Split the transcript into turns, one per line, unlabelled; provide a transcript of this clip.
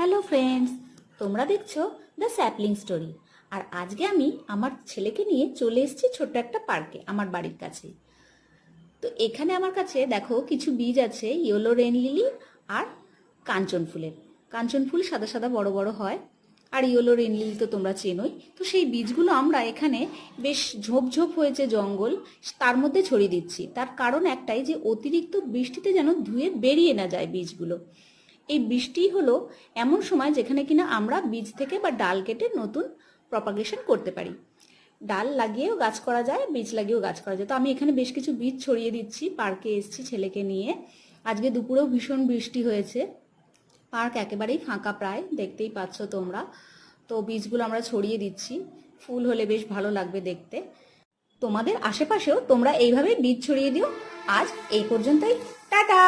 Hello friends, তোমরা দেখছো the sapling story. আর আজকে আমি আমার ছেলেকে নিয়ে চলে এসেছি ছোট্ট একটা পার্কে আমার বাড়ির কাছে। তো এখানে আমার কাছে দেখো কিছু বীজ আছে, ইয়েলো রেন লিলি আর কাঞ্চন ফুলের। কাঞ্চন ফুল সাদা সাদা বড় বড় হয়, আর ইয়েলো রেন লিলি তো তোমরা চেনোই। তো সেই বীজগুলো আমরা এখানে বেশ ঝোপঝোপ হয়েছে জঙ্গল, তার মধ্যে ছড়িয়ে দিচ্ছি। তার কারণ একটাই, যে অতিরিক্ত বৃষ্টিতে যেন ধুয়ে বেরিয়ে না যায় বীজগুলো। এই বৃষ্টি হলো এমন সময় যেখানে কিনা আমরা বীজ থেকে বা ডাল কেটে নতুন প্রপাগেশন করতে পারি। ডাল লাগিয়েও গাছ করা যায়, বীজ লাগিয়েও গাছ করা যায়। তো আমি এখানে বেশ কিছু বীজ ছড়িয়ে দিচ্ছি। পার্কে এসেছি ছেলেকে নিয়ে। আজকে দুপুরেও ভীষণ বৃষ্টি হয়েছে, পার্ক একেবারেই ফাঁকা প্রায়, দেখতেই পাচ্ছ তোমরা। তো বীজগুলো আমরা ছড়িয়ে দিচ্ছি, ফুল হলে বেশ ভালো লাগবে দেখতে। তোমাদের আশেপাশেও তোমরা এইভাবে বীজ ছড়িয়ে দিও। আজ এই পর্যন্তই, টাটা।